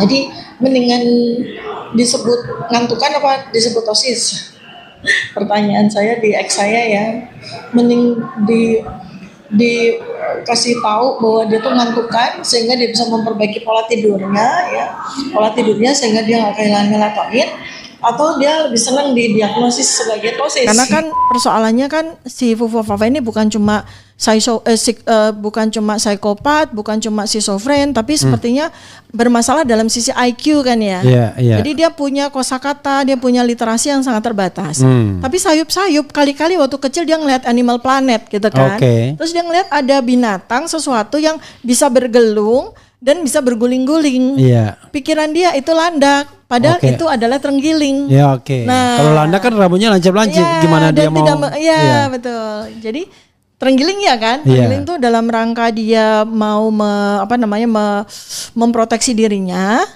Jadi mendingan disebut ngantukan apa disebut OSIS? Pertanyaan saya di ex saya ya, mending dikasih tahu bahwa dia tuh ngantukan sehingga dia bisa memperbaiki pola tidurnya ya, sehingga dia nggak kehilangan melatonin, atau dia lebih senang didiagnosis sebagai tosis. Karena kan persoalannya kan si Fufufafa ini bukan cuma bukan cuma psikopat, bukan cuma schizofren, tapi sepertinya bermasalah dalam sisi IQ kan ya. Jadi dia punya kosakata, dia punya literasi yang sangat terbatas. Tapi sayup-sayup kali-kali waktu kecil dia ngeliat Animal Planet gitu kan. Terus dia ngeliat ada binatang sesuatu yang bisa bergelung dan bisa berguling-guling. Pikiran dia itu landak, padahal itu adalah terenggiling. Nah, kalau landak kan rambutnya lancip-lancip, gimana dia mau? Betul. Jadi terenggiling ya kan? Terenggiling tuh dalam rangka dia mau memproteksi dirinya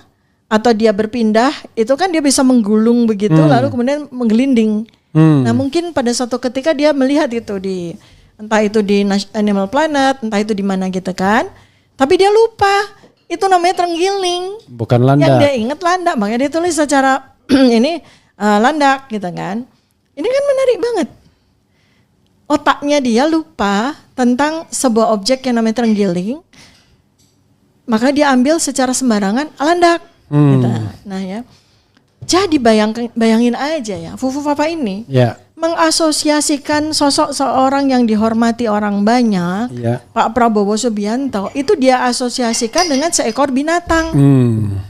atau dia berpindah, itu kan dia bisa menggulung begitu lalu kemudian menggelinding. Nah, mungkin pada suatu ketika dia melihat itu entah itu di Animal Planet, entah itu di mana gitu kan. Tapi dia lupa, itu namanya terenggiling. Bukan landak. Yang dia ingat landak, makanya dia tulis secara ini landak gitu kan. Ini kan menarik banget. Otaknya dia lupa tentang sebuah objek yang namanya terenggiling, maka dia ambil secara sembarangan landak. Gitu. Nah ya, jadi bayangin aja ya, Fufufafa ini mengasosiasikan sosok seorang yang dihormati orang banyak, Pak Prabowo Subianto, itu dia asosiasikan dengan seekor binatang.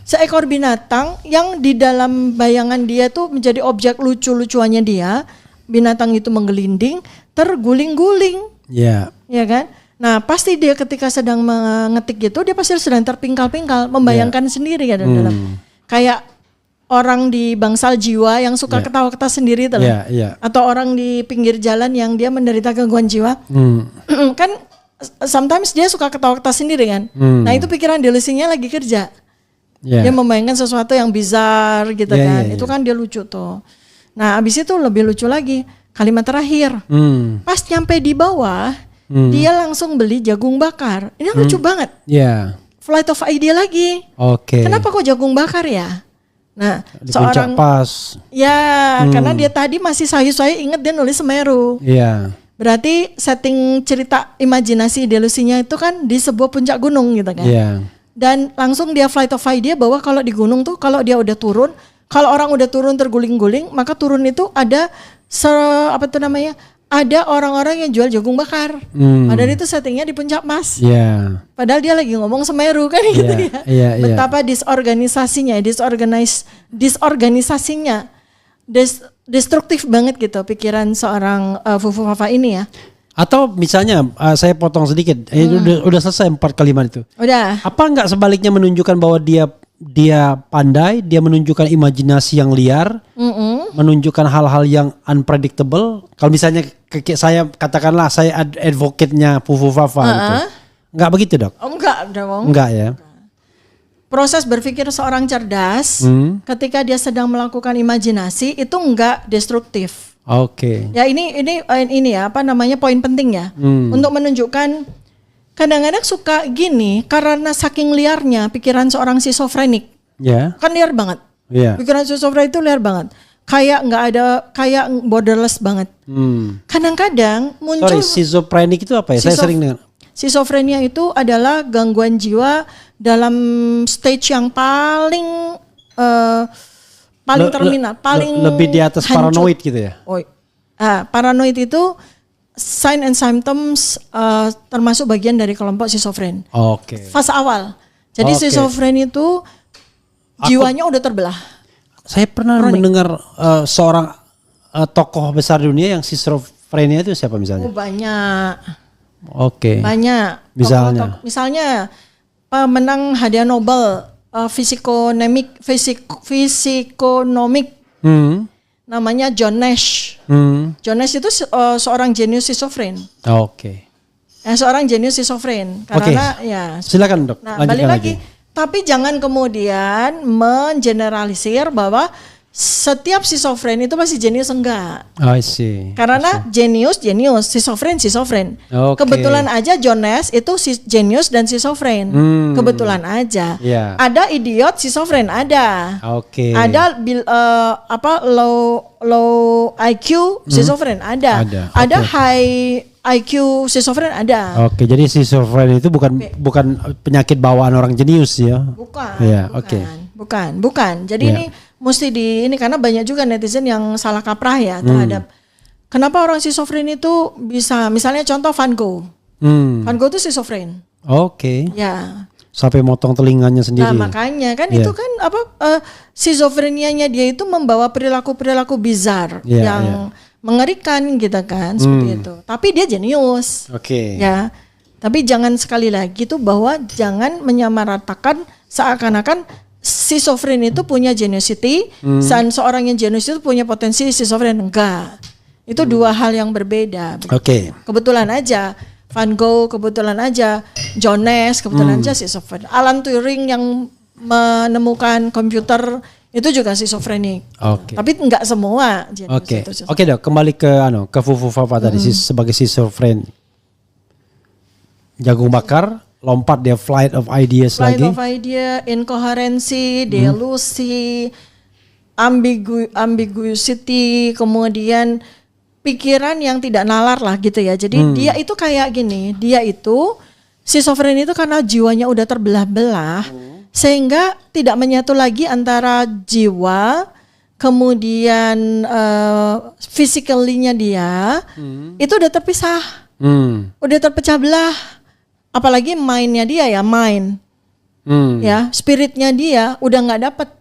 Seekor binatang yang di dalam bayangan dia tuh menjadi objek lucu-lucuannya dia. Binatang itu menggelinding, terguling-guling. Ya kan? Nah, pasti dia ketika sedang mengetik gitu, dia pasti sedang terpingkal-pingkal, membayangkan sendiri ya dalam kayak orang di bangsal jiwa yang suka ketawa-ketawa sendiri tuh. Atau orang di pinggir jalan yang dia menderita gangguan jiwa. Kan sometimes dia suka ketawa-ketawa sendiri kan. Nah, itu pikiran delusinya lagi kerja. Dia membayangkan sesuatu yang bizar gitu kan. Itu kan dia lucu tuh. Nah, abis itu lebih lucu lagi kalimat terakhir. Pas nyampe di bawah, dia langsung beli jagung bakar. Ini lucu banget. Flight of idea lagi. Kenapa kok jagung bakar ya? Nah, di seorang pas. Karena dia tadi masih sayu-sayu inget dia nulis Semeru. Berarti setting cerita imajinasi delusinya itu kan di sebuah puncak gunung gitu kan. Dan langsung dia flight of idea bahwa kalau di gunung tuh kalau dia udah turun, kalau orang udah turun terguling-guling, maka turun itu ada ada orang-orang yang jual jagung bakar. Padahal itu settingnya di puncak Mas. Padahal dia lagi ngomong Semeru kan gitu ya. Betapa disorganisasinya, destruktif banget gitu pikiran seorang Fufufafa ini ya. Atau misalnya saya potong sedikit, udah selesai 4 kalimat itu. Udah. Apa enggak sebaliknya menunjukkan bahwa dia pandai, dia menunjukkan imajinasi yang liar, menunjukkan hal-hal yang unpredictable. Kalau misalnya saya katakanlah saya advocate-nya Fufufafa gitu. Enggak begitu, Dok? Enggak dong. Enggak ya. Proses berpikir seorang cerdas ketika dia sedang melakukan imajinasi itu enggak destruktif. Ya ini ya poin penting ya. Untuk menunjukkan kadang-kadang suka gini karena saking liarnya pikiran seorang schizofrenik. Kan liar banget. Pikiran schizofrenik itu liar banget. Kayak borderless banget. Kadang-kadang muncul. Schizofrenik itu apa ya? Saya sering dengar. Schizofrenia itu adalah gangguan jiwa dalam stage yang paling terminal, paling lebih di atas hancur. paranoid gitu ya. Paranoid itu sign and symptoms termasuk bagian dari kelompok schizofren. Fase awal. Jadi schizofren itu jiwanya udah terbelah. Saya pernah mendengar seorang tokoh besar dunia yang schizofrenia itu siapa misalnya? Banyak. Banyak. Misalnya pemenang hadiah Nobel fisikonomik. Namanya John Nash. John Nash itu seorang jenius schizofren. Seorang jenius schizofren. Karena silakan, Dok. Nah, balik lagi. Tapi jangan kemudian mengeneralisir bahwa setiap schizofren itu pasti jenius enggak. I see. Karena jenius, schizofren. Oke. Kebetulan aja Jones itu jenius dan schizofren. Kebetulan aja. Yeah. Ada idiot schizofren ada. Oke. Ada low IQ schizofren ada. Ada Oke. high IQ schizofren ada. Oke, jadi schizofren itu bukan penyakit bawaan orang jenius ya. Bukan. Iya, oke. Bukan. Jadi Iya. ini mesti ini karena banyak juga netizen yang salah kaprah ya terhadap kenapa orang schizofren itu bisa, misalnya contoh Van Gogh. Van Gogh itu schizofren. Oke. Ya. Sampai motong telinganya sendiri. Nah, makanya kan Iya. itu kan schizofrenianya dia itu membawa perilaku bizar Iya, yang iya. mengerikan gitu kan, seperti itu. Tapi dia jenius. Oke. Ya. Tapi jangan sekali lagi tuh bahwa jangan menyamaratakan seakan-akan schizofren itu punya geniusity dan seorang yang jenius itu punya potensi schizofren. Enggak. Itu dua hal yang berbeda. Oke. Kebetulan aja Van Gogh, kebetulan aja Jones, kebetulan aja schizofren. Alan Turing yang menemukan komputer itu juga schizofrenik. Oke. Tapi enggak semua jenius Oke. itu schizofren. Oke, Dok, kembali ke Fufu Fafa tadi sebagai schizofren. Jagung bakar, lompat dia flight of ideas Flight lagi. of idea, inkoherensi, delusi, ambiguity, kemudian pikiran yang tidak nalar lah gitu ya. Jadi dia itu kayak gini, dia itu schizofren itu karena jiwanya udah terbelah-belah sehingga tidak menyatu lagi antara jiwa kemudian physically-nya dia itu udah terpisah. Udah terpecah belah. Apalagi mind-nya dia ya, ya, spiritnya dia udah nggak dapet.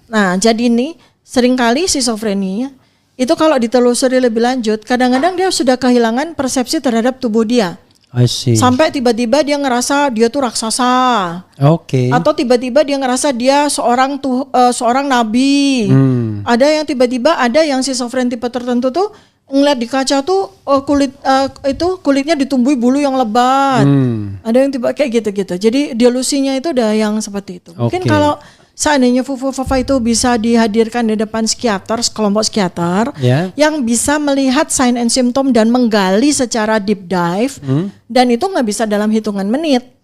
Nah, jadi nih seringkali schizofrenia itu kalau ditelusuri lebih lanjut, kadang-kadang dia sudah kehilangan persepsi terhadap tubuh dia. I see. Sampai tiba-tiba dia ngerasa dia tuh raksasa. Oke. Atau tiba-tiba dia ngerasa dia seorang nabi. Ada yang tiba-tiba ada yang schizofren tipe tertentu tuh ngeliat di kaca tuh kulitnya ditumbuhi bulu yang lebat. Ada yang tiba kayak gitu-gitu. Jadi delusinya itu udah yang seperti itu. Mungkin Oke. kalau seandainya Fufu Fafa itu bisa dihadirkan di depan psikiater, kelompok psikiater Ya. yang bisa melihat sign and symptom dan menggali secara deep dive, dan itu nggak bisa dalam hitungan menit,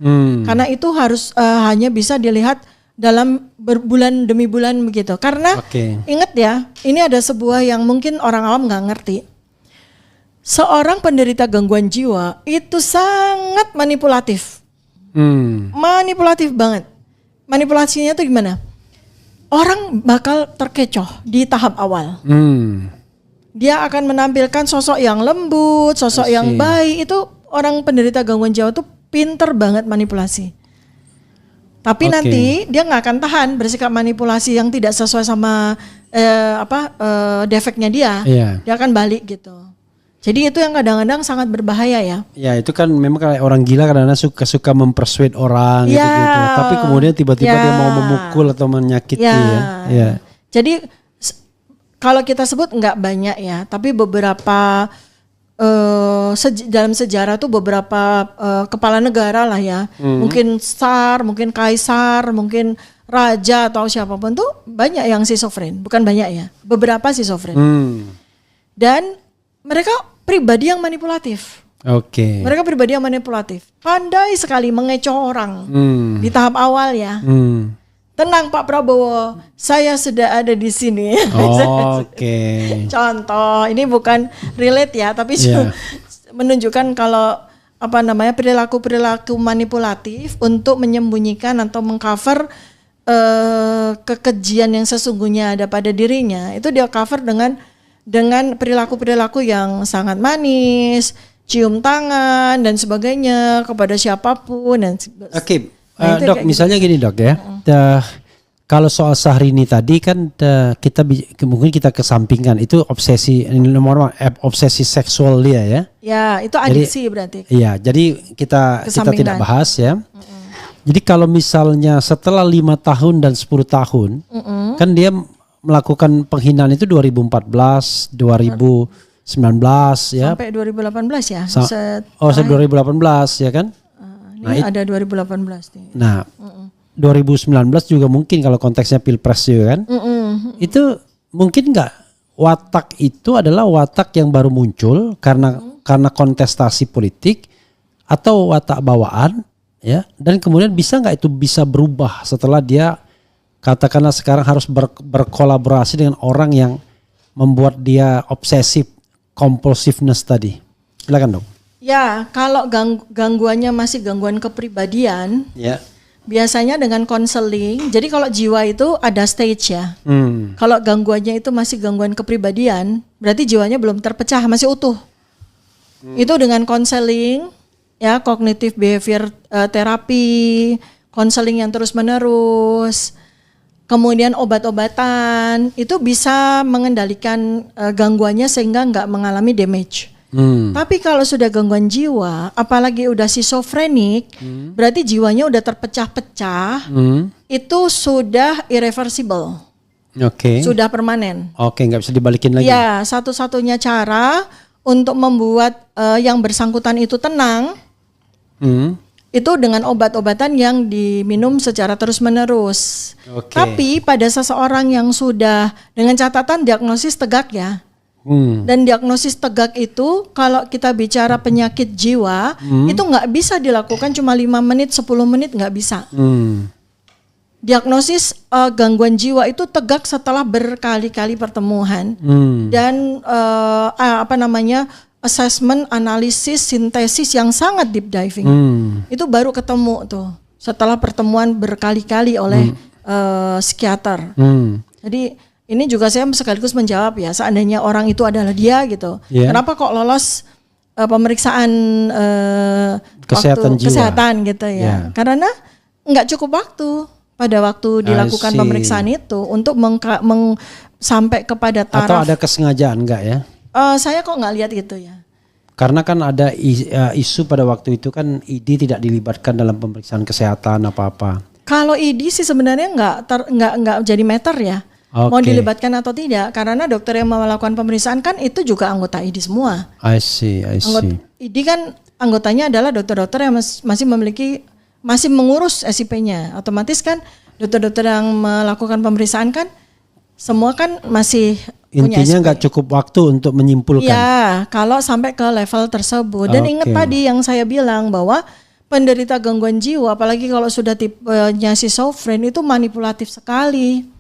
karena itu harus hanya bisa dilihat dalam berbulan demi bulan begitu. Karena Oke. ingat ya, ini ada sebuah yang mungkin orang awam nggak ngerti. Seorang penderita gangguan jiwa itu sangat manipulatif. Manipulatif banget. Manipulasinya tuh gimana? Orang bakal terkecoh di tahap awal. Dia akan menampilkan sosok yang lembut, sosok yang baik. Itu orang penderita gangguan jiwa tuh pinter banget manipulasi. Tapi nanti dia nggak akan tahan bersikap manipulasi yang tidak sesuai sama defeknya dia. Iya. Dia akan balik gitu. Jadi itu yang kadang-kadang sangat berbahaya ya. Ya itu kan memang kayak orang gila kadang-kadang suka mempersuade orang Ya. gitu-gitu. Tapi kemudian tiba-tiba Ya. dia mau memukul atau menyakiti ya. Ya. Jadi kalau kita sebut nggak banyak ya, tapi beberapa dalam sejarah tuh beberapa kepala negara lah ya, mungkin tsar, mungkin kaisar, mungkin raja atau siapapun tuh banyak yang schizofren, bukan banyak ya, beberapa schizofren. Dan mereka pribadi yang manipulatif. Oke. Mereka pribadi yang manipulatif, pandai sekali mengecoh orang di tahap awal ya. Tenang Pak Prabowo, saya sudah ada di sini. Oke. Contoh, ini bukan relate ya, tapi menunjukkan kalau perilaku manipulatif untuk menyembunyikan atau mengcover kekejian yang sesungguhnya ada pada dirinya. Itu dia cover dengan perilaku-perilaku yang sangat manis, cium tangan dan sebagainya kepada siapapun. Dan Oke. Nah, itu Dok, kayak misalnya gini Dok ya. Kalau soal Syahrini tadi kan mungkin kita kesampingkan itu obsesi seksual dia ya. Ya, itu adiksi berarti. Iya, jadi kita tidak bahas ya. Jadi kalau misalnya setelah 5 tahun dan 10 tahun, kan dia melakukan penghinaan itu 2014, 2019 ya. Sampai 2018 ya. Sampai 2018 ya kan? Ini ada 2018 nih. Nah, 2019 juga mungkin kalau konteksnya Pilpres juga kan. Itu mungkin nggak watak itu adalah watak yang baru muncul karena kontestasi politik atau watak bawaan, ya, dan kemudian bisa nggak itu bisa berubah setelah dia katakanlah sekarang harus berkolaborasi dengan orang yang membuat dia obsesif compulsiveness tadi. Silakan dong. Ya, kalau gangguannya masih gangguan kepribadian, Ya. biasanya dengan konseling. Jadi kalau jiwa itu ada stage ya. Kalau gangguannya itu masih gangguan kepribadian, berarti jiwanya belum terpecah, masih utuh. Itu dengan konseling, ya, cognitive behavior terapi, konseling yang terus-menerus, kemudian obat-obatan, itu bisa mengendalikan gangguannya sehingga nggak mengalami damage. Tapi kalau sudah gangguan jiwa, apalagi udah schizofrenik, berarti jiwanya udah terpecah-pecah, itu sudah irreversible. Sudah permanen. Nggak bisa dibalikin lagi. Ya, satu-satunya cara untuk membuat yang bersangkutan itu tenang, itu dengan obat-obatan yang diminum secara terus-menerus. Tapi pada seseorang yang sudah, dengan catatan diagnosis tegak ya, dan diagnosis tegak itu kalau kita bicara penyakit jiwa, itu nggak bisa dilakukan cuma 5 menit, 10 menit, nggak bisa. Diagnosis gangguan jiwa itu tegak setelah berkali-kali pertemuan dan assessment, analisis, sintesis yang sangat deep diving. Itu baru ketemu tuh setelah pertemuan berkali-kali oleh psikiater. Jadi ini juga saya sekaligus menjawab ya, seandainya orang itu adalah dia gitu, kenapa kok lolos pemeriksaan kesehatan gitu ya? Karena nggak cukup waktu pada waktu dilakukan pemeriksaan itu untuk sampai kepada taraf. Atau ada kesengajaan nggak ya? Saya kok nggak lihat gitu ya. Karena kan ada isu pada waktu itu kan ID tidak dilibatkan dalam pemeriksaan kesehatan apa-apa. Kalau ID sih sebenarnya nggak jadi meter ya. Mau dilibatkan atau tidak, karena dokter yang melakukan pemeriksaan kan itu juga anggota ID semua. I see. ID kan anggotanya adalah dokter-dokter yang masih mengurus SIP-nya. Otomatis kan dokter-dokter yang melakukan pemeriksaan kan semua kan masih intinya nggak cukup waktu untuk menyimpulkan. Ya, kalau sampai ke level tersebut. Dan ingat tadi yang saya bilang bahwa penderita gangguan jiwa, apalagi kalau sudah tipenya schizofren, itu manipulatif sekali.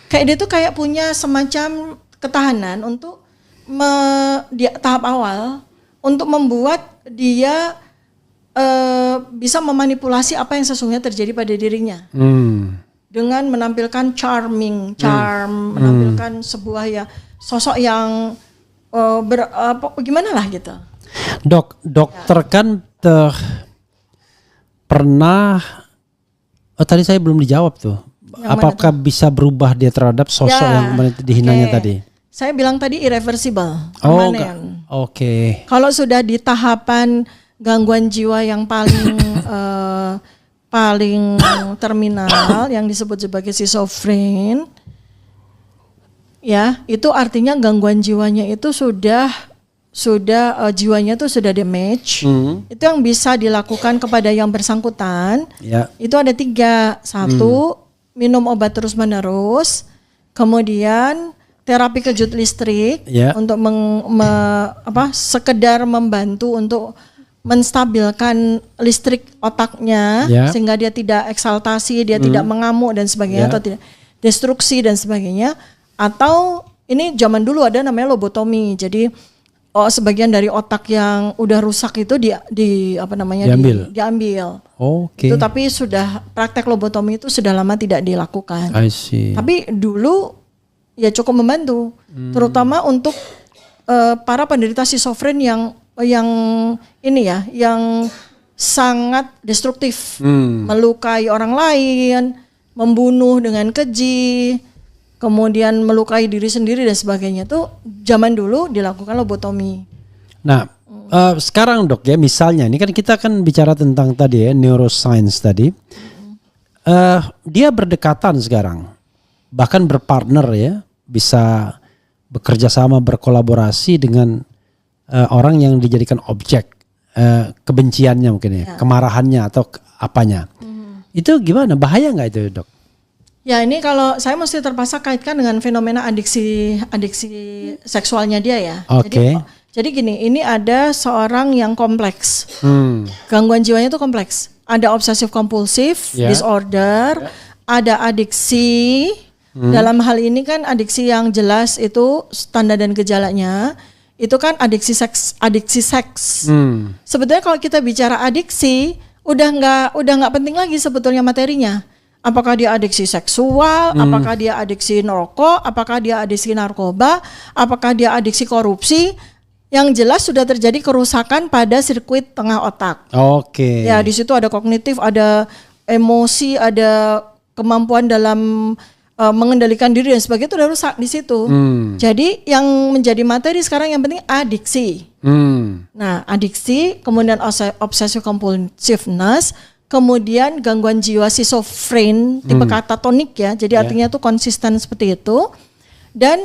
Kayak dia tuh kayak punya semacam ketahanan untuk di tahap awal untuk membuat dia bisa memanipulasi apa yang sesungguhnya terjadi pada dirinya dengan menampilkan menampilkan sebuah ya sosok yang gimana lah gitu. Dokter kan pernah tadi saya belum dijawab tuh. Apakah bisa berubah dia terhadap sosok yang dihinanya tadi? Saya bilang tadi irreversible, permanen. Kalau sudah di tahapan gangguan jiwa yang paling paling terminal yang disebut sebagai schizofren, ya itu artinya gangguan jiwanya itu sudah jiwanya itu sudah damage. Itu yang bisa dilakukan kepada yang bersangkutan. Itu ada 3. 1, minum obat terus-menerus, kemudian terapi kejut listrik untuk sekedar membantu untuk menstabilkan listrik otaknya sehingga dia tidak eksaltasi, dia tidak mengamuk dan sebagainya atau tidak destruksi dan sebagainya. Atau ini zaman dulu ada namanya lobotomi. Jadi sebagian dari otak yang udah rusak itu diambil. Itu tapi sudah praktek lobotomi itu sudah lama tidak dilakukan. I see. Tapi dulu ya cukup membantu, terutama untuk para penderita schizofren yang sangat destruktif, melukai orang lain, membunuh dengan keji, kemudian melukai diri sendiri dan sebagainya. Tuh zaman dulu dilakukan lobotomi. Nah, sekarang dok ya, misalnya ini kan kita kan bicara tentang tadi ya neuroscience tadi. Dia berdekatan sekarang, bahkan berpartner ya, bisa bekerja sama, berkolaborasi dengan orang yang dijadikan objek kbenciannya mungkin ya, kemarahannya atau apanya. Itu gimana? Bahaya nggak itu dok? Ya ini kalau saya mesti terpaksa kaitkan dengan fenomena adiksi seksualnya dia ya. Oke. Jadi gini, ini ada seorang yang kompleks. Gangguan jiwanya itu kompleks. Ada obsesif kompulsif disorder, ada adiksi. Dalam hal ini kan adiksi yang jelas itu tanda dan gejalanya itu kan adiksi seks. Sebetulnya kalau kita bicara adiksi udah nggak penting lagi sebetulnya materinya. Apakah dia adiksi seksual, apakah dia adiksi rokok, apakah dia adiksi narkoba, apakah dia adiksi korupsi. Yang jelas sudah terjadi kerusakan pada sirkuit tengah otak. Oke. Ya, di situ ada kognitif, ada emosi, ada kemampuan dalam mengendalikan diri dan sebagainya, itu udah rusak di situ. Jadi yang menjadi materi sekarang yang penting adiksi. Nah, adiksi, kemudian obsessive compulsiveness, kemudian gangguan jiwa schizofren tipe katatonik ya. Jadi artinya tuh konsisten seperti itu. Dan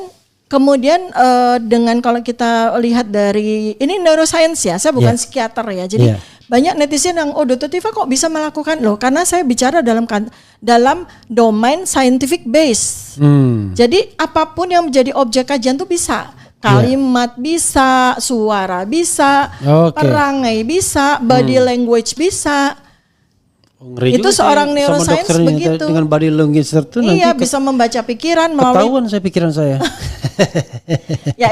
kemudian dengan kalau kita lihat dari ini neuroscience ya, saya bukan psikiater ya. Jadi banyak netizen yang Dr. Tifa kok bisa melakukan loh, karena saya bicara dalam domain scientific base. Jadi apapun yang menjadi objek kajian tuh bisa. Kalimat bisa, suara bisa, perangai bisa, body language bisa. Ngeri Itu juga seorang sama neuroscience dokternya begitu. dengan body language itu Iya, nanti bisa membaca pikiran melalui. ketahuan pikiran saya. Ya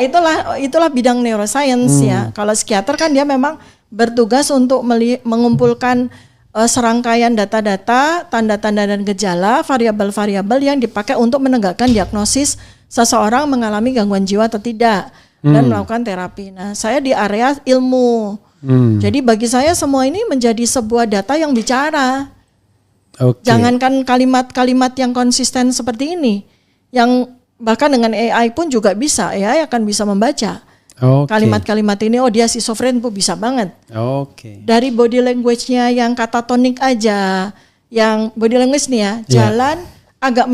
itulah bidang neuroscience ya. Kalau psikiater kan dia memang bertugas untuk mengumpulkan serangkaian data-data, tanda-tanda dan gejala, variabel-variabel yang dipakai untuk menegakkan diagnosis seseorang mengalami gangguan jiwa atau tidak dan melakukan terapi. Nah, saya di area ilmu. Jadi bagi saya semua ini menjadi sebuah data yang bicara. Jangankan kalimat-kalimat yang konsisten seperti ini, yang bahkan dengan AI pun juga bisa, AI akan bisa membaca kalimat-kalimat ini. Dia schizofren pun bisa banget. Dari body language-nya yang katatonik aja, yang body language nih ya, jalan agak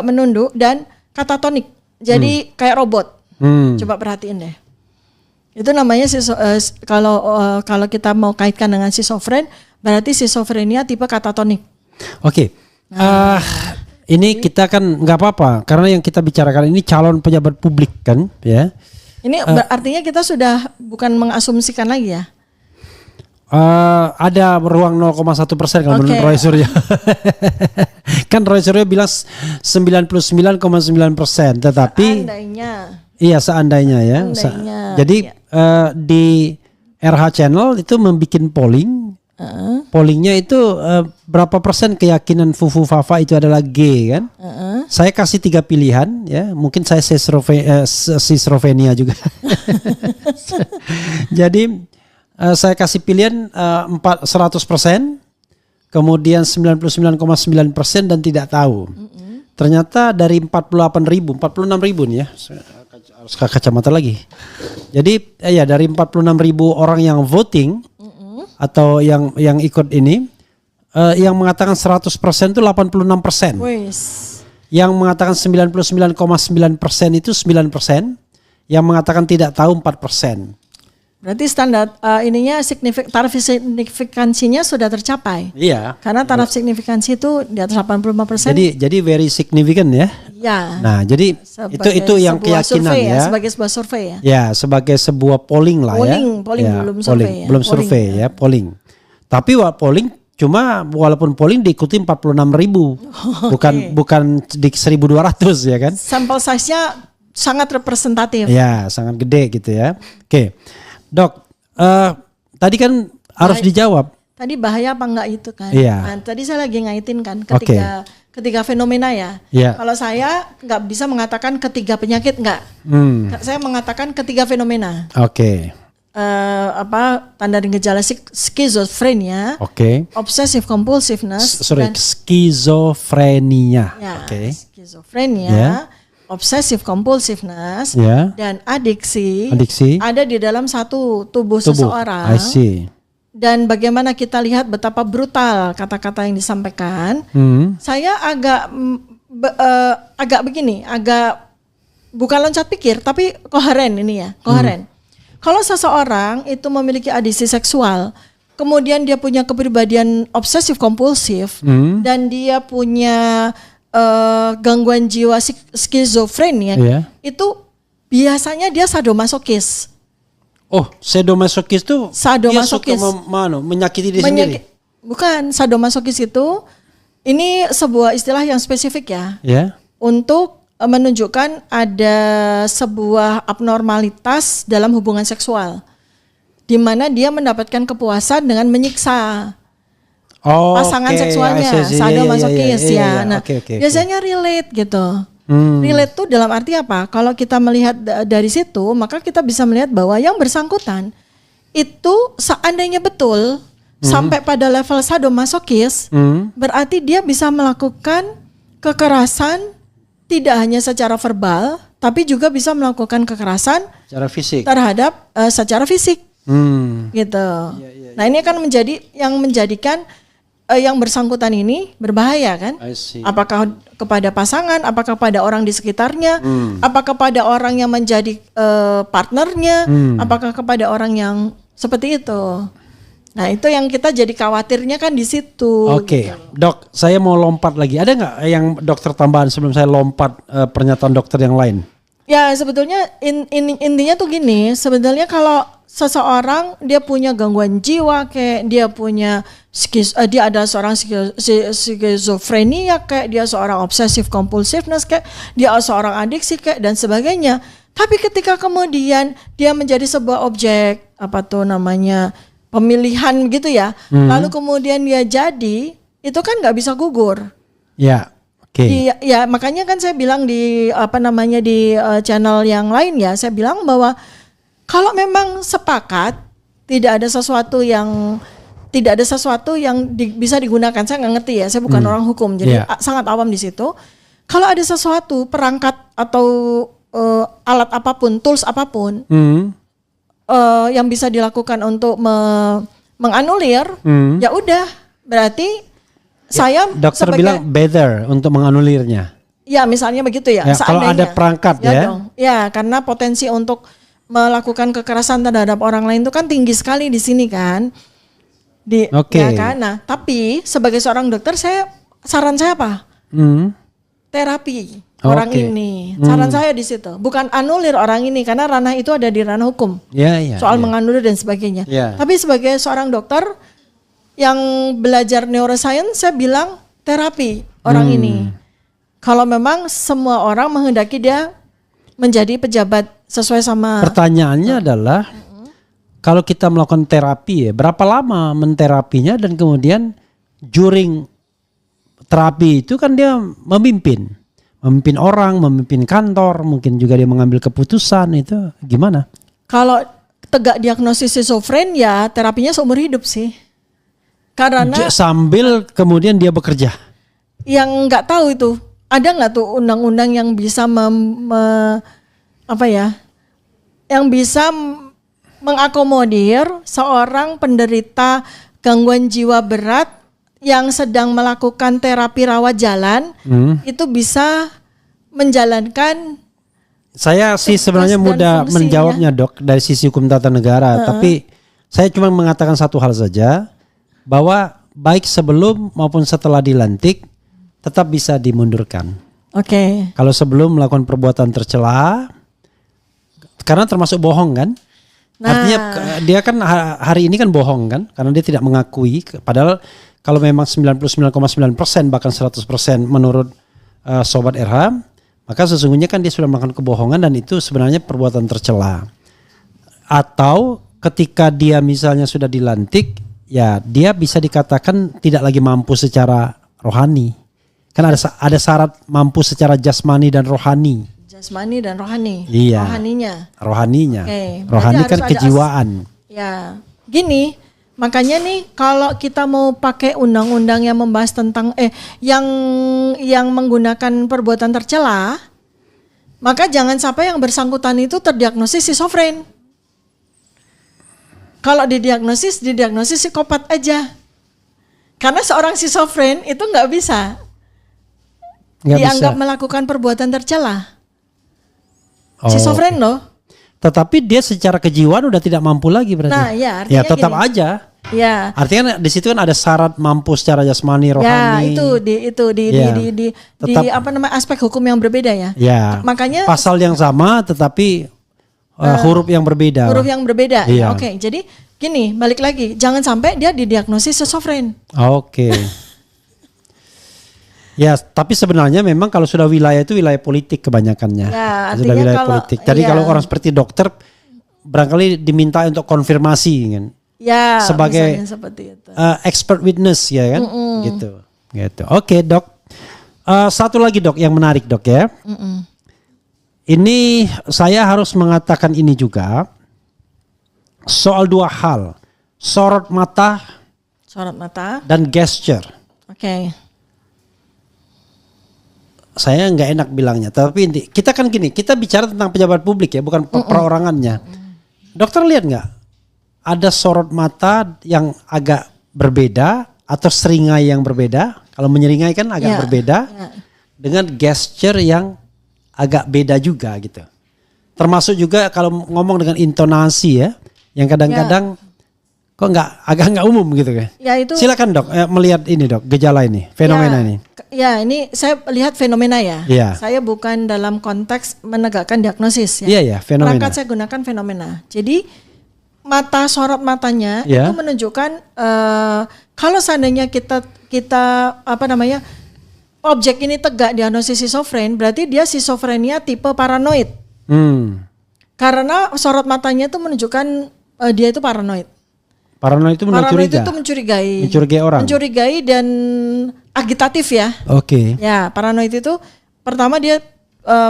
menunduk dan katatonik. Jadi kayak robot. Coba perhatiin deh. Itu namanya kalau kita mau kaitkan dengan schizofren, berarti schizofrenia tipe katatonik. Ini kita kan nggak apa-apa karena yang kita bicarakan ini calon pejabat publik kan, ya. Ini artinya kita sudah bukan mengasumsikan lagi ya. Ada ruang 0,1% kalau menurut Roy Suryo. Kan Roy Suryo bilang 99,9%, tetapi seandainya ya. Jadi di RH Channel itu membuat polling. Pollingnya itu berapa persen keyakinan Fufu Fafa itu adalah G kan? Saya kasih 3 pilihan ya. Mungkin saya schizofrenia juga. Jadi saya kasih pilihan 100%, kemudian 99,9% dan tidak tahu. Ternyata dari 46.000 nih ya. Harus ke kacamata lagi. Jadi dari 46.000 orang yang voting atau yang ikut ini, yang mengatakan 100% itu 86%. Yang mengatakan 99,9% itu 9%, yang mengatakan tidak tahu 4%. Berarti standar taraf signifikansinya sudah tercapai. Iya. Karena taraf signifikansi itu di atas 85%. Jadi very significant ya. Ya. Nah, jadi itu yang keyakinan ya. Sebagai sebuah survei ya. Ya, sebagai sebuah polling lah ya. Polling belum survei ya. Belum survei ya, polling. Tapi polling walaupun polling diikuti 46.000. Bukan di 1.200 ya kan. Sampel size-nya sangat representatif. Ya, sangat gede gitu ya. Oke. Dok, tadi kan harus dijawab. Tadi bahaya apa enggak itu kan? Iya. Nah, tadi saya lagi ngaitin kan ketiga fenomena ya. Kalau saya nggak bisa mengatakan ketiga penyakit enggak. Saya mengatakan ketiga fenomena. Tanda dan gejala skizofrenia. Obsessive compulsiveness. Skizofrenia. Skizofrenia. Obsessive compulsiveness dan adiksi ada di dalam satu tubuh seseorang. Dan bagaimana kita lihat betapa brutal kata-kata yang disampaikan. Saya agak begini, bukan loncat pikir tapi koheren ini ya, koheren. Kalau seseorang itu memiliki adiksi seksual, kemudian dia punya kepribadian obsesif kompulsif dan dia punya gangguan jiwa skizofrenia, itu biasanya dia sadomasokis. Oh, sadomasokis itu Sadomasokis. dia suka menyakiti diri sendiri? Bukan, sadomasokis itu ini sebuah istilah yang spesifik ya. Untuk menunjukkan ada sebuah abnormalitas dalam hubungan seksual, di mana dia mendapatkan kepuasan dengan menyiksa pasangan seksualnya, sadomasokis ya. Nah, biasanya relate gitu. Relate tuh dalam arti apa? Kalau kita melihat dari situ, maka kita bisa melihat bahwa yang bersangkutan itu seandainya betul sampai pada level sadomasokis, berarti dia bisa melakukan kekerasan tidak hanya secara verbal, tapi juga bisa melakukan kekerasan secara fisik terhadap secara fisik, gitu. Nah, ini akan menjadikan yang bersangkutan ini berbahaya kan? Apakah kepada pasangan, apakah pada orang di sekitarnya, apakah kepada orang yang menjadi partnernya, apakah kepada orang yang seperti itu. Nah, itu yang kita jadi khawatirnya kan di situ. Oke, gitu. Dok, saya mau lompat lagi. Ada nggak yang dokter tambahan sebelum saya lompat pernyataan dokter yang lain? Ya, sebetulnya intinya tuh gini. Sebenarnya kalau seseorang dia punya gangguan jiwa, kayak dia punya dia ada seorang skizofrenia, kayak dia seorang obsessive compulsiveness, kayak dia seorang adiksi kayak dan sebagainya. Tapi ketika kemudian dia menjadi sebuah objek pemilihan gitu ya, lalu kemudian dia jadi, itu kan nggak bisa gugur. Ya, oke. Ya makanya kan saya bilang di di channel yang lain ya, saya bilang bahwa kalau memang sepakat tidak ada sesuatu yang bisa digunakan, saya nggak ngerti ya, saya bukan orang hukum, jadi sangat awam di situ. Kalau ada sesuatu perangkat atau alat apapun, tools apapun. Yang bisa dilakukan untuk menganulir, ya udah berarti saya dokter bilang better untuk menganulirnya. Ya misalnya begitu ya. Kalau ada perangkat ya karena potensi untuk melakukan kekerasan terhadap orang lain itu kan tinggi sekali di sini kan. Ya kan. Nah tapi sebagai seorang dokter saran saya apa? Terapi. Orang ini, saran saya di situ, bukan anulir orang ini karena ranah itu ada di ranah hukum, soal menganulir dan sebagainya. Tapi sebagai seorang dokter yang belajar neuroscience, saya bilang terapi orang ini. Kalau memang semua orang menghendaki dia menjadi pejabat sesuai sama. Pertanyaannya adalah, kalau kita melakukan terapi, berapa lama menterapinya dan kemudian during terapi itu kan dia memimpin orang, memimpin kantor, mungkin juga dia mengambil keputusan, itu gimana? Kalau tegak diagnosis schizofren ya terapinya seumur hidup sih. Karena sambil kemudian dia bekerja. Yang nggak tahu itu, ada nggak tuh undang-undang yang bisa yang bisa mengakomodir seorang penderita gangguan jiwa berat yang sedang melakukan terapi rawat jalan itu bisa menjalankan. Saya sih sebenarnya mudah menjawabnya dok dari sisi hukum tata negara, tapi saya cuma mengatakan satu hal saja, bahwa baik sebelum maupun setelah dilantik tetap bisa dimundurkan. Kalau sebelum melakukan perbuatan tercela, karena termasuk bohong kan. Artinya dia kan hari ini kan bohong kan, karena dia tidak mengakui, padahal kalau memang 99,9% bahkan 100% menurut Sobat RH, maka sesungguhnya kan dia sudah melakukan kebohongan dan itu sebenarnya perbuatan tercela. Atau ketika dia misalnya sudah dilantik, ya dia bisa dikatakan tidak lagi mampu secara rohani. Kan ada syarat mampu secara jasmani dan rohani. Jasmani dan rohani. Iya. Rohaninya. Rohani kan kejiwaan. Ya, gini. Makanya nih kalau kita mau pakai undang-undang yang membahas tentang yang menggunakan perbuatan tercela, maka jangan sampai yang bersangkutan itu terdiagnosis schizofren. Kalau didiagnosis psikopat aja. Karena seorang schizofren itu nggak bisa dianggap melakukan perbuatan tercela. Schizofren loh. Tetapi dia secara kejiwaan udah tidak mampu lagi berarti. Nah, ya artinya tetap gini, aja. Ya. Artinya di situ kan ada syarat mampu secara jasmani, rohani. Ya, itu di Tetap, apa namanya aspek hukum yang berbeda ya. Ya. Makanya pasal yang sama tetapi huruf yang berbeda. Huruf yang berbeda. Iya. Ya, Oke, jadi gini, balik lagi, jangan sampai dia didiagnosis schizofren. Oke. Ya, tapi sebenarnya memang kalau sudah wilayah itu wilayah politik kebanyakannya. Ya, sudah artinya wilayah kalau- politik. Jadi ya. kalau orang seperti dokter barangkali diminta untuk konfirmasi kan. Ya, Sebagai misalnya seperti itu. expert witness ya kan. Gitu. Oke, Dok. Satu lagi Dok yang menarik Dok ya. Ini saya harus mengatakan ini juga soal dua hal. Sorot mata Sorot mata. dan gesture. Oke. Saya nggak enak bilangnya, tapi kita kan gini, kita bicara tentang pejabat publik ya, bukan perorangannya. Dokter lihat nggak, ada sorot mata yang agak berbeda atau seringai yang berbeda. Kalau menyeringai kan agak Ya, berbeda, ya. dengan gesture yang agak beda juga gitu. Termasuk juga kalau ngomong dengan intonasi ya, yang kadang-kadang kok agak nggak umum gitu kan. Ya itu. Silakan Dok, melihat ini Dok, gejala ini, fenomena ini. Ya, ini saya lihat fenomena ya. Iya. Saya bukan dalam konteks menegakkan diagnosis ya. Iya ya, fenomena. Perangkat saya gunakan fenomena. Jadi sorot matanya Iya. itu menunjukkan kalau seandainya kita apa namanya objek ini tegak diagnosis schizofren, berarti dia schizofrenia tipe paranoid. Karena sorot matanya itu menunjukkan dia itu paranoid. Paranoid itu Paranoid itu mencurigai. Mencurigai orang. Mencurigai dan agitatif ya. Oke. Ya, paranoid itu pertama dia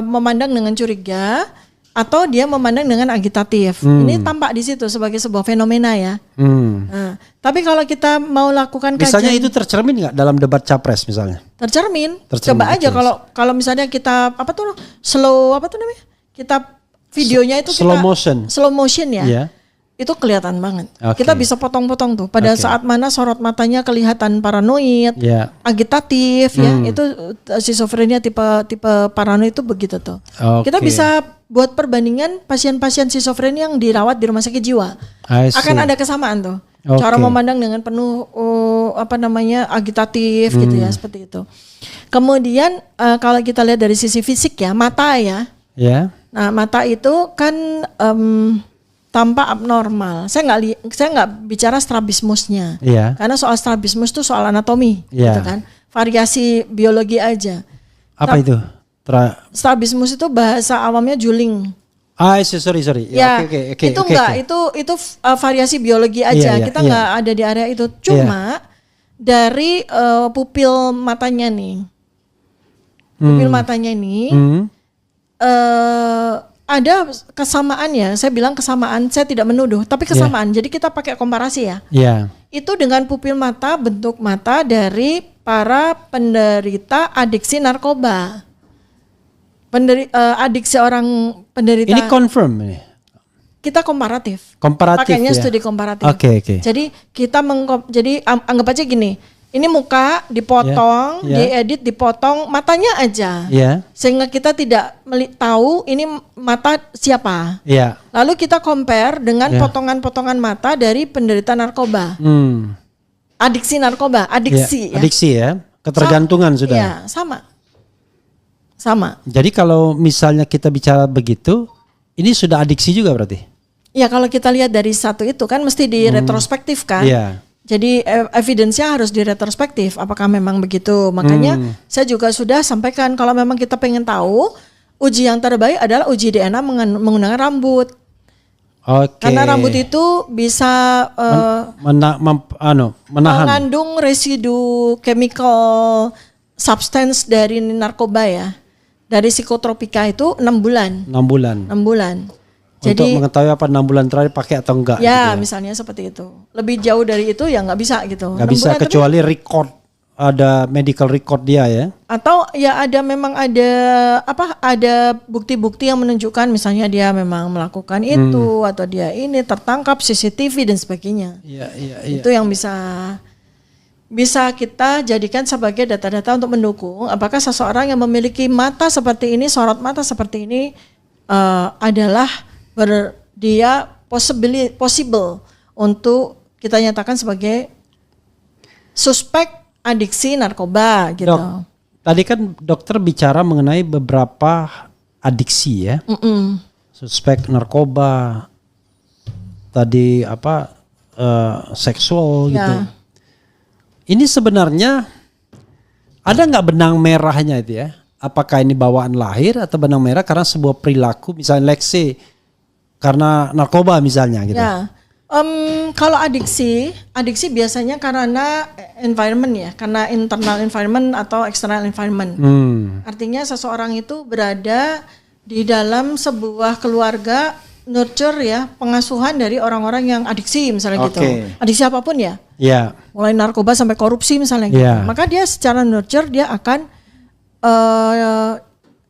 memandang dengan curiga atau dia memandang dengan agitatif. Ini tampak di situ sebagai sebuah fenomena ya. Nah, tapi kalau kita mau lakukan Misalnya kajian, itu tercermin nggak dalam debat capres misalnya? tercermin. Tercermin, Coba aja oke. kalau misalnya kita apa tuh slow apa tuh namanya? Kita videonya itu Slow kita motion. slow motion ya. Iya. Itu kelihatan banget. Oke. Kita bisa potong-potong tuh pada Oke. saat mana sorot matanya kelihatan paranoid, Ya. agitatif ya. Itu schizofrenia tipe paranoid itu begitu tuh. Oke. Kita bisa buat perbandingan pasien-pasien schizofrenia yang dirawat di rumah sakit jiwa. I see. Akan ada kesamaan tuh. Oke. Cara memandang dengan penuh apa namanya agitatif gitu ya, seperti itu. Kemudian kalau kita lihat dari sisi fisik ya, mata ya. Ya. Nah, mata itu kan tampak abnormal. Saya nggak bicara strabismusnya. Iya. Karena soal strabismus itu soal anatomi, Iya. gitu kan. Variasi biologi aja. Apa itu? Strabismus itu bahasa awamnya juling. Sorry. Ya, Oke. itu enggak, itu variasi biologi aja. Iya, Kita iya. nggak ada di area itu. Cuma dari pupil matanya nih, pupil matanya ini ada kesamaan ya. Saya bilang kesamaan, saya tidak menuduh, tapi kesamaan. Jadi kita pakai komparasi ya. Iya. Itu dengan pupil mata, bentuk mata dari para penderita adiksi narkoba. Adiksi orang penderita. Ini confirm ini. Kita komparatif. Komparatif Pakainya ya. studi komparatif. Oke. Jadi kita anggap aja gini. Ini muka dipotong, Ya. diedit, dipotong matanya aja. Iya. Sehingga kita tidak tahu ini mata siapa. Iya. Lalu kita compare dengan Ya. potongan-potongan mata dari penderita narkoba. Adiksi narkoba, adiksi ya. Adiksi ya. Ketergantungan sudah. Iya, sama. Jadi kalau misalnya kita bicara begitu, ini sudah adiksi juga berarti? Ya kalau kita lihat dari satu itu kan mesti diretrospektifkan. Iya. Jadi evidence-nya harus diretrospektif. Apakah memang begitu? Makanya saya juga sudah sampaikan kalau memang kita pengen tahu, uji yang terbaik adalah uji DNA menggunakan rambut. Oke. Karena rambut itu bisa menahan. mengandung residu chemical substance dari narkoba ya. Dari psikotropika itu 6 bulan. 6 bulan. 6 bulan. Untuk Jadi mengetahui apa 6 bulan terakhir pakai atau enggak. ya gitu misalnya seperti itu. Lebih jauh dari itu ya nggak bisa gitu. Nggak 6 bisa bulan, tapi- kecuali record, ada medical record dia ya. atau ya memang ada bukti-bukti yang menunjukkan misalnya dia memang melakukan itu atau dia ini tertangkap CCTV dan sebagainya. Iya. Itu yang bisa kita jadikan sebagai data-data untuk mendukung apakah seseorang yang memiliki mata seperti ini, sorot mata seperti ini adalah dia possible untuk kita nyatakan sebagai suspek adiksi narkoba gitu. Dok, tadi kan dokter bicara mengenai beberapa adiksi ya. Suspek narkoba, tadi seksual gitu. Ini sebenarnya ada nggak benang merahnya itu ya? Apakah ini bawaan lahir atau benang merah karena sebuah perilaku, misalnya let's say karena narkoba misalnya gitu? Ya, kalau adiksi biasanya karena environment ya, karena internal environment atau external environment. Artinya seseorang itu berada di dalam sebuah keluarga, nurture ya, pengasuhan dari orang-orang yang adiksi misalnya gitu. Adiksi apapun ya. Ya. Mulai narkoba sampai korupsi misalnya gitu. Maka dia secara nurture dia akan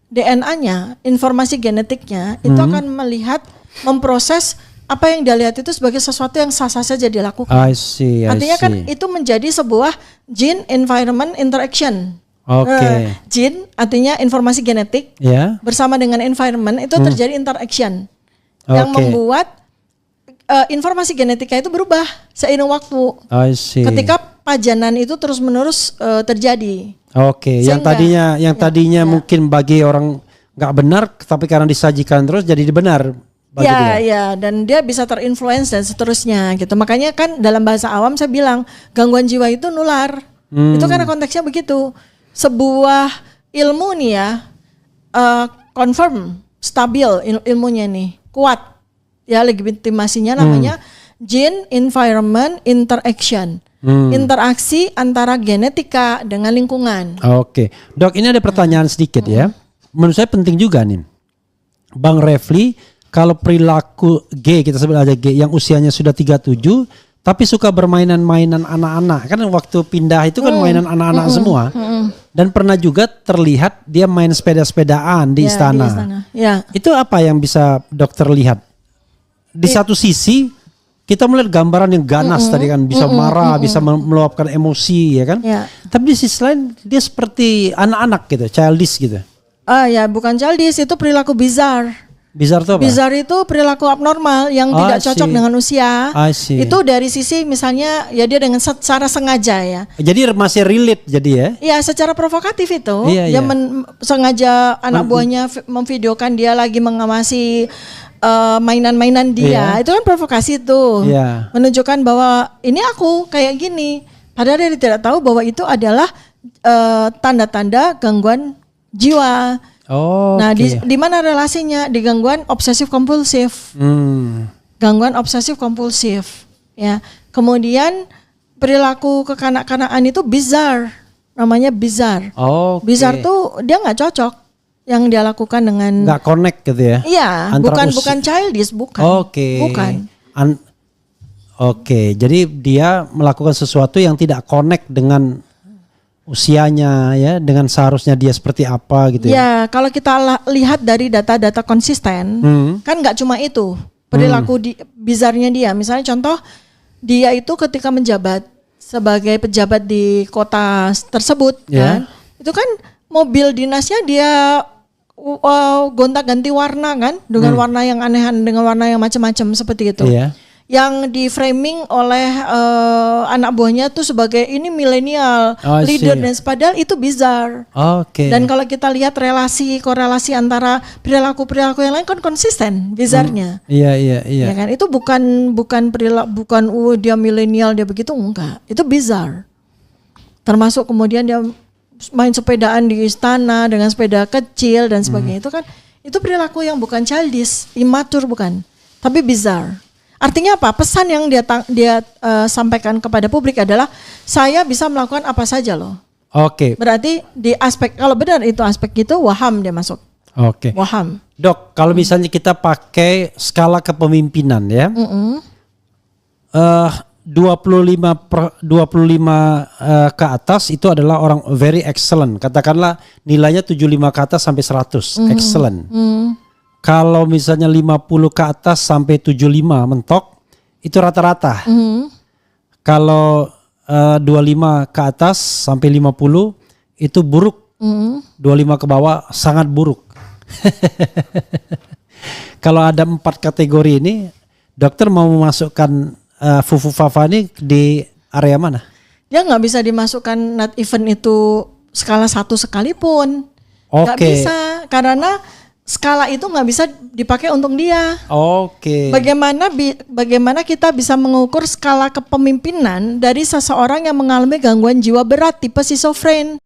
DNA-nya, informasi genetiknya itu akan melihat, memproses apa yang dia lihat itu sebagai sesuatu yang sah-sah saja dilakukan. I see. Artinya kan itu menjadi sebuah gene environment interaction. Gene artinya informasi genetik bersama dengan environment itu terjadi interaction yang membuat informasi genetika itu berubah seiring waktu. I see. Ketika pajanan itu terus-menerus terjadi. Yang tadinya mungkin bagi orang nggak benar, tapi karena disajikan terus jadi benar. Dan dia bisa terinfluence dan seterusnya gitu. Makanya kan dalam bahasa awam saya bilang gangguan jiwa itu nular. Itu karena konteksnya begitu. Sebuah ilmu nih ya, confirm, stabil ilmunya nih, kuat. Ya legitimasinya namanya gene environment interaction. Interaksi antara genetika dengan lingkungan. Dok, ini ada pertanyaan sedikit ya. Menurut saya penting juga nih. Bang Refli, kalau perilaku G, kita sebut aja G, yang usianya sudah 37 tapi suka bermainan-mainan anak-anak. Kan waktu pindah itu kan mainan anak-anak semua. Dan pernah juga terlihat dia main sepeda-sepedaan di istana. Itu apa yang bisa dokter lihat? Di satu sisi kita melihat gambaran yang ganas tadi kan, bisa marah, bisa meluapkan emosi ya kan. Tapi di sisi lain dia seperti anak-anak gitu, childish gitu. Bukan childish, itu perilaku bizarre. Bizarre itu apa? Bizarre itu perilaku abnormal yang tidak cocok dengan usia. Itu dari sisi misalnya ya dia dengan secara sengaja ya. Jadi masih relate jadi ya? Iya, secara provokatif itu. Dia sengaja anak buahnya memvideokan dia lagi mengawasi mainan-mainan dia. Itu kan provokasi tuh. Menunjukkan bahwa ini aku kayak gini. Padahal dia tidak tahu bahwa itu adalah tanda-tanda gangguan jiwa. Nah, di mana relasinya? Di gangguan obsesif kompulsif. Gangguan obsesif kompulsif. Ya. Kemudian perilaku kekanak-kanakan itu bizarre. Namanya bizarre. Bizarre tuh dia nggak cocok yang dia lakukan dengan nggak connect gitu ya? Iya, bukan childish, bukan. Bukan. Jadi dia melakukan sesuatu yang tidak connect dengan usianya ya, dengan seharusnya dia seperti apa gitu ya. Ya, kalau kita lihat dari data-data konsisten, kan nggak cuma itu perilaku bizarnya dia. Misalnya contoh, dia itu ketika menjabat sebagai pejabat di kota tersebut, kan, itu kan mobil dinasnya dia gonta-ganti warna kan, dengan warna yang aneh, dengan warna yang macam-macam seperti itu. Yang di framing oleh anak buahnya tuh sebagai ini milenial leader dan padahal itu bizarre. Dan kalau kita lihat korelasi antara perilaku yang lain kan konsisten bizarnya. Ya kan, itu bukan perilaku, bukan dia milenial dia begitu, enggak. Itu bizarre. Termasuk kemudian dia main sepedaan di istana dengan sepeda kecil dan sebagainya. Itu perilaku yang bukan childish, immature bukan, tapi bizarre. Artinya apa? Pesan yang dia sampaikan kepada publik adalah saya bisa melakukan apa saja loh. Berarti di aspek, kalau benar itu aspek gitu, waham dia masuk. Waham. Dok, kalau misalnya kita pakai skala kepemimpinan ya, 25 ke atas itu adalah orang very excellent. Katakanlah nilainya 75 ke atas sampai 100, excellent. Kalau misalnya 50 ke atas sampai 75 mentok, itu rata-rata. Kalau 25 ke atas sampai 50 itu buruk. 25 ke bawah sangat buruk. Kalau ada 4 kategori ini, dokter mau memasukkan Fufu Fafa ini di area mana? Dia nggak bisa dimasukkan not even itu skala 1 sekalipun. Nggak Oke. bisa karena skala itu nggak bisa dipakai untuk dia. Oke. Bagaimana kita bisa mengukur skala kepemimpinan dari seseorang yang mengalami gangguan jiwa berat tipe schizofren?